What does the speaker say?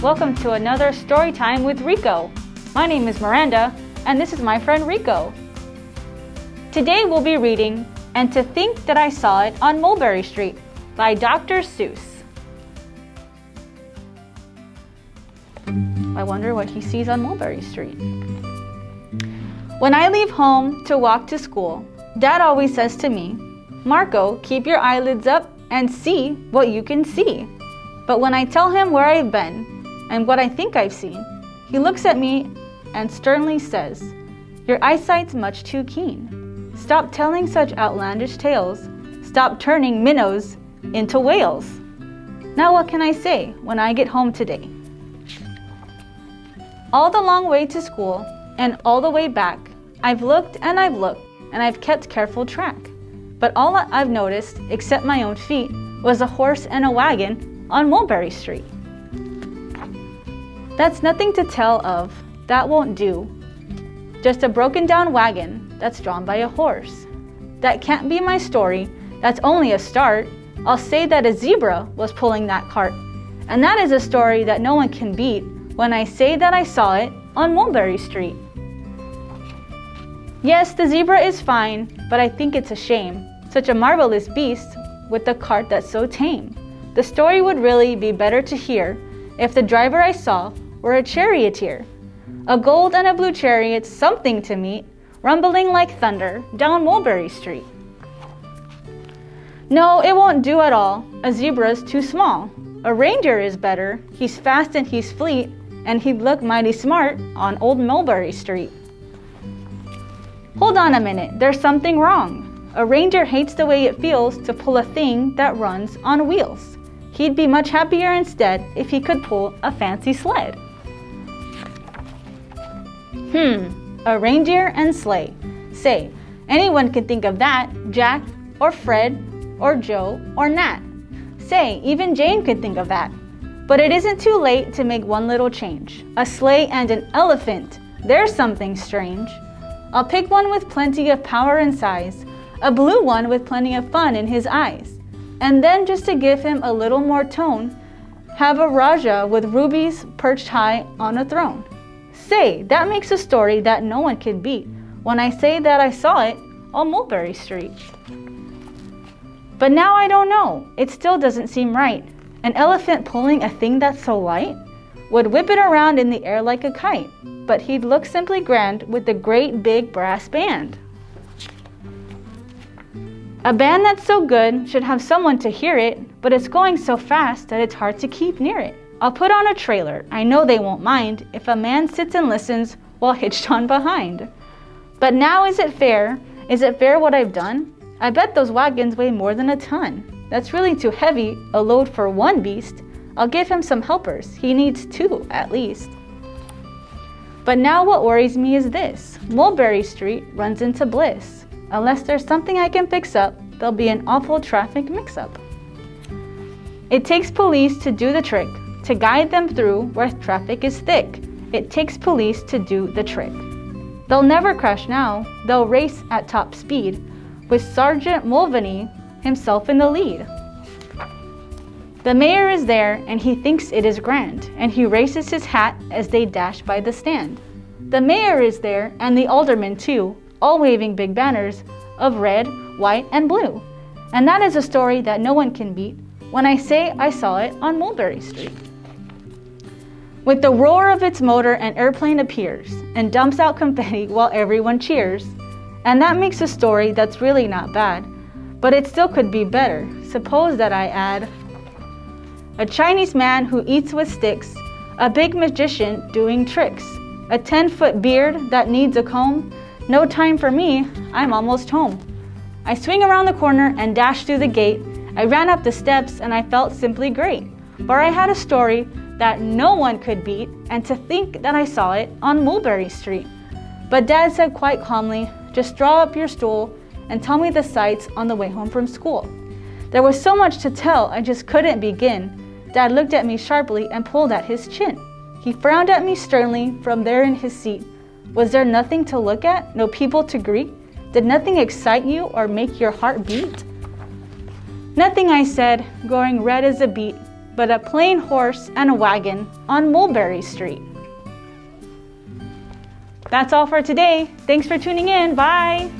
Welcome to another story time with Rico. My name is Myrhanda, and this is my friend Rico. Today we'll be reading And to Think That I Saw It on Mulberry Street by Dr. Seuss. I wonder what he sees on Mulberry Street. When I leave home to walk to school, Dad always says to me, "Marco, keep your eyelids up and see what you can see." But when I tell him where I've been and what I think I've seen, he looks at me and sternly says, "Your eyesight's much too keen. Stop telling such outlandish tales. Stop turning minnows into whales." Now what can I say when I get home today? All the long way to school and all the way back, I've looked and I've kept careful track. But all I've noticed, except my own feet, was a horse and a wagon on Mulberry Street. That's nothing to tell of, that won't do. Just a broken down wagon that's drawn by a horse. That can't be my story, that's only a start. I'll say that a zebra was pulling that cart. And that is a story that no one can beat when I say that I saw it on Mulberry Street. Yes, the zebra is fine, but I think it's a shame. Such a marvelous beast with a cart that's so tame. The story would really be better to hear if the driver I saw were a charioteer. A gold and a blue chariot, something to meet, rumbling like thunder down Mulberry Street. No, it won't do at all. A zebra's too small. A reindeer is better. He's fast and he's fleet, and he'd look mighty smart on old Mulberry Street. Hold on a minute, there's something wrong. A reindeer hates the way it feels to pull a thing that runs on wheels. He'd be much happier instead if he could pull a fancy sled. A reindeer and sleigh. Say, anyone can think of that, Jack or Fred or Joe or Nat. Say, even Jane could think of that. But it isn't too late to make one little change. A sleigh and an elephant, there's something strange. I'll pick one with plenty of power and size, a blue one with plenty of fun in his eyes. And then just to give him a little more tone, have a Raja with rubies perched high on a throne. Say, that makes a story that no one can beat when I say that I saw it on Mulberry Street. But now I don't know, it still doesn't seem right. An elephant pulling a thing that's so light would whip it around in the air like a kite, but he'd look simply grand with a great big brass band. A band that's so good should have someone to hear it, but it's going so fast that it's hard to keep near it. I'll put on a trailer, I know they won't mind if a man sits and listens while hitched on behind. But now is it fair? Is it fair what I've done? I bet those wagons weigh more than a ton. That's really too heavy, a load for one beast. I'll give him some helpers, he needs two at least. But now what worries me is this, Mulberry Street runs into bliss. Unless there's something I can fix up, there'll be an awful traffic mix-up. It takes police to do the trick, to guide them through where traffic is thick. It takes police to do the trick. They'll never crash now, they'll race at top speed, with Sergeant Mulvaney himself in the lead. The mayor is there and he thinks it is grand, and he raises his hat as they dash by the stand. The mayor is there and the aldermen too, all waving big banners of red, white, and blue. And that is a story that no one can beat when I say I saw it on Mulberry Street. With the roar of its motor, an airplane appears and dumps out confetti while everyone cheers. And that makes a story that's really not bad, but it still could be better. Suppose that I add a Chinese man who eats with sticks, a big magician doing tricks, a 10-foot beard that needs a comb. No time for me, I'm almost home. I swing around the corner and dash through the gate. I ran up the steps and I felt simply great. For I had a story that no one could beat, and to think that I saw it on Mulberry Street. But Dad said quite calmly, just draw up your stool and tell me the sights on the way home from school. There was so much to tell, I just couldn't begin. Dad looked at me sharply and pulled at his chin. He frowned at me sternly from there in his seat. Was there nothing to look at? No people to greet? Did nothing excite you or make your heart beat? Nothing, I said, growing red as a beet, but a plain horse and a wagon on Mulberry Street. That's all for today. Thanks for tuning in. Bye!